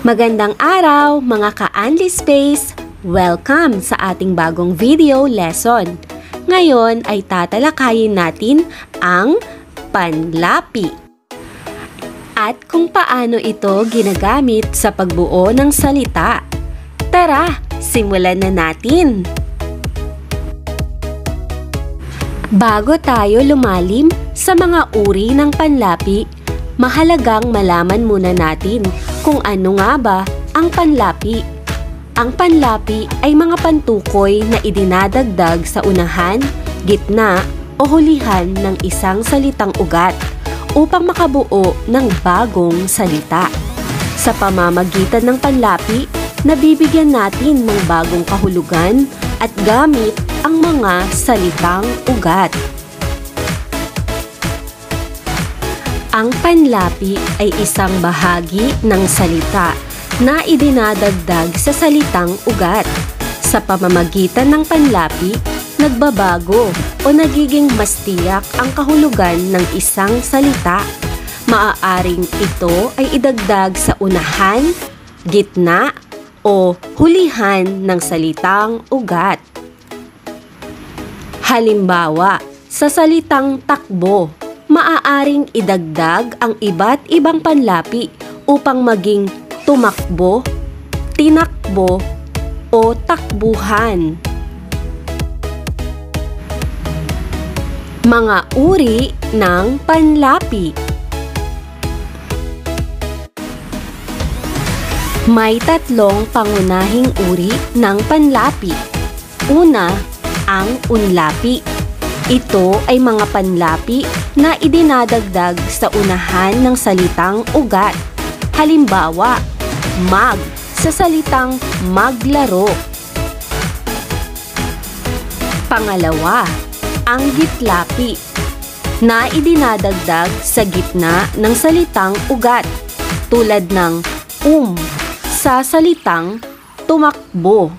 Magandang araw mga ka-Anli Space! Welcome sa ating bagong video lesson. Ngayon ay tatalakayin natin ang panlapi at kung paano ito ginagamit sa pagbuo ng salita. Tara, simulan na natin! Bago tayo lumalim sa mga uri ng panlapi, mahalagang malaman muna natin kung ano nga ba ang panlapi. Ang panlapi ay mga pantukoy na idinadagdag sa unahan, gitna o hulihan ng isang salitang ugat upang makabuo ng bagong salita. Sa pamamagitan ng panlapi, nabibigyan natin ng bagong kahulugan at gamit ang mga salitang ugat. Ang panlapi ay isang bahagi ng salita na idinadagdag sa salitang ugat. Sa pamamagitan ng panlapi, nagbabago o nagiging mas tiyak ang kahulugan ng isang salita. Maaaring ito ay idagdag sa unahan, gitna, o hulihan ng salitang ugat. Halimbawa, sa salitang takbo, maaaring idagdag ang iba't ibang panlapi upang maging tumakbo, tinakbo, o takbuhan. Mga uri ng panlapi. May tatlong pangunahing uri ng panlapi. Una, ang unlapi. Ito ay mga panlapi na idinadagdag sa unahan ng salitang ugat. Halimbawa, mag sa salitang maglaro. Pangalawa, ang gitlapi na idinadagdag sa gitna ng salitang ugat tulad ng sa salitang tumakbo.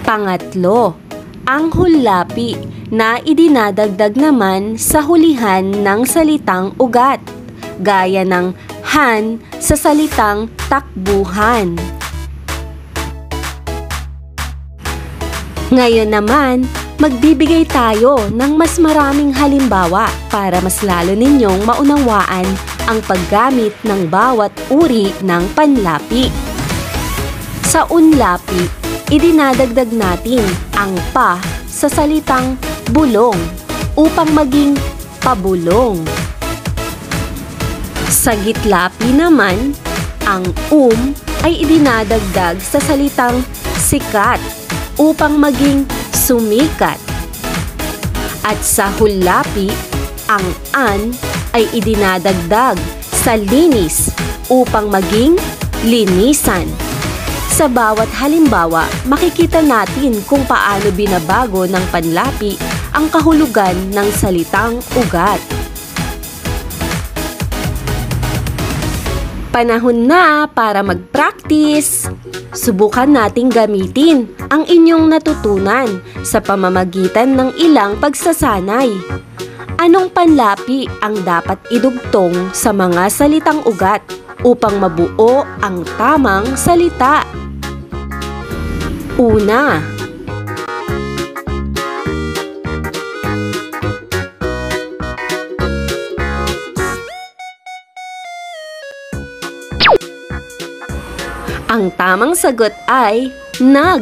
Pangatlo, ang hullapi na idinadagdag naman sa hulihan ng salitang ugat, gaya ng han sa salitang takbuhan. Ngayon naman, magbibigay tayo ng mas maraming halimbawa para mas lalo ninyong maunawaan ang paggamit ng bawat uri ng panlapi. Sa unlapi, idinadagdag natin ang pa sa salitang bulong upang maging pabulong. Sa gitlapi naman, ang ay idinadagdag sa salitang sikat upang maging sumikat. At sa hullapi, ang an ay idinadagdag sa linis upang maging linisan. Sa bawat halimbawa, makikita natin kung paano binabago ng panlapi ang kahulugan ng salitang ugat. Panahon na para mag-practice! Subukan nating gamitin ang inyong natutunan sa pamamagitan ng ilang pagsasanay. Anong panlapi ang dapat idugtong sa mga salitang ugat upang mabuo ang tamang salita? Una, ang tamang sagot ay nag.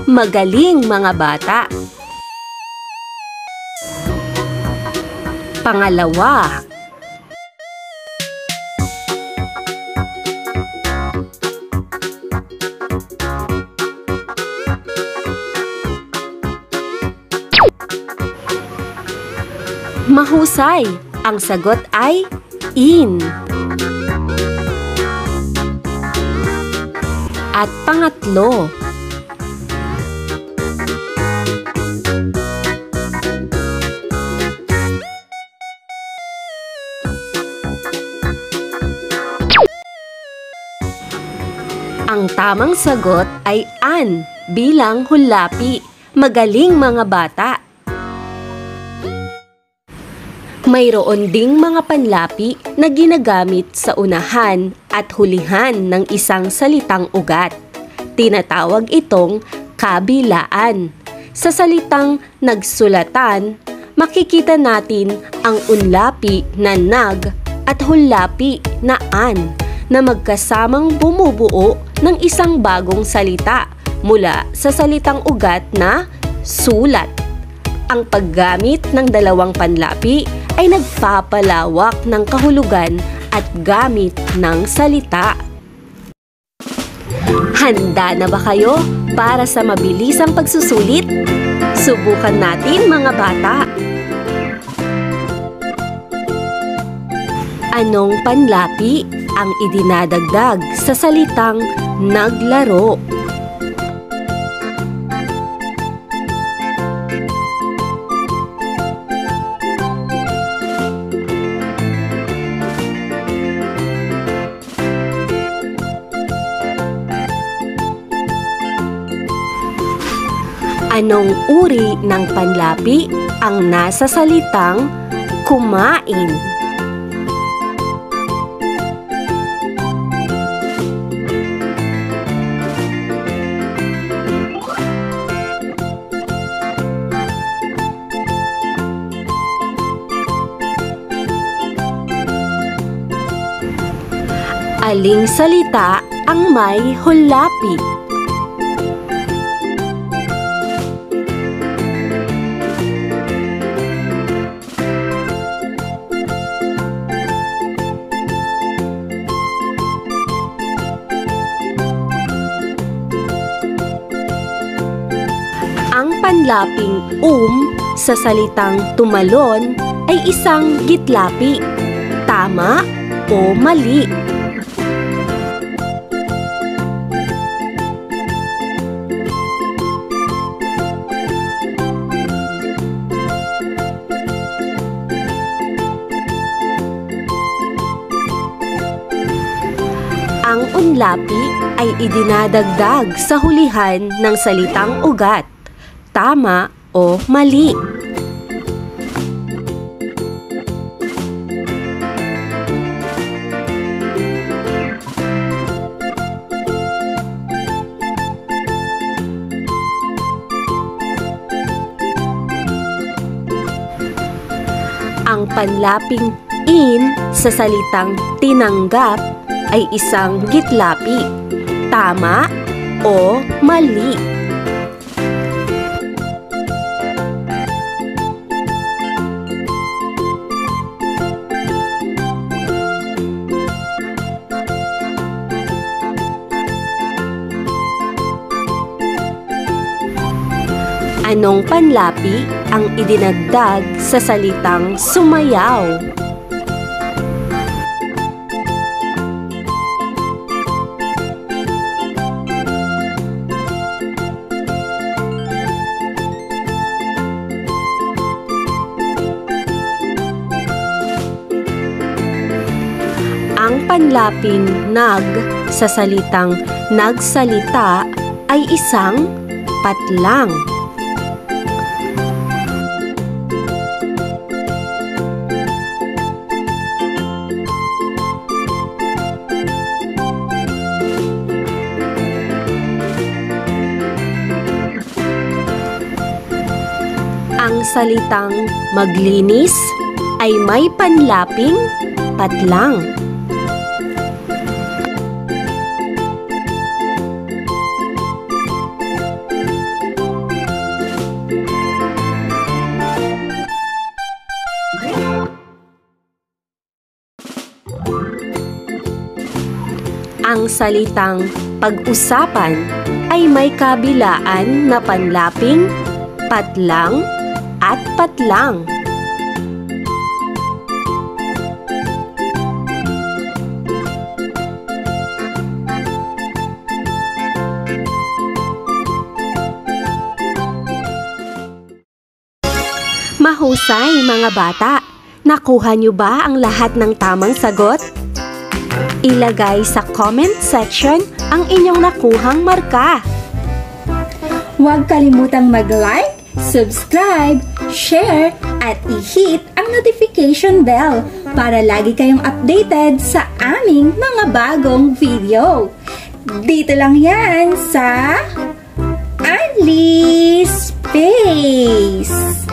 Magaling mga bata. Pangalawa, mahusay. Ang sagot ay in. At pangatlo, ang tamang sagot ay an bilang hullapi. Magaling mga bata! Mayroon ding mga panlapi na ginagamit sa unahan at hulihan ng isang salitang ugat. Tinatawag itong kabilaan. Sa salitang nagsulatan, makikita natin ang unlapi na nag at hullapi na an na magkasamang bumubuo ng isang bagong salita mula sa salitang ugat na sulat. Ang paggamit ng dalawang panlapi ay nagpapalawak ng kahulugan at gamit ng salita. Handa na ba kayo para sa mabilisang pagsusulit? Subukan natin, mga bata! Anong panlapi ang idinadagdag sa salitang naglaro? Anong uri ng panlapi ang nasa salitang kumain? Aling salita ang may hullapi? Ang panlaping sa salitang tumalon ay isang gitlapi. Tama o mali? Ang unlapi ay idinadagdag sa hulihan ng salitang ugat. Tama o mali? Ang panlaping in sa salitang tinanggap ay isang gitlapi. Tama o mali? Anong panlapi ang idinagdag sa salitang sumayaw? Ang panlaping nag sa salitang nagsalita ay isang patlang. Ang salitang maglinis ay may panlaping patlang. Ang salitang pag-usapan ay may kabilaan na panlaping patlang at patlang. Mahusay, mga bata! Nakuha niyo ba ang lahat ng tamang sagot? Ilagay sa comment section ang inyong nakuhang marka. Huwag kalimutang mag-like, subscribe, share, at i-hit ang ang notification bell para lagi kayong updated sa aming mga bagong video. Dito lang yan sa Unli Space!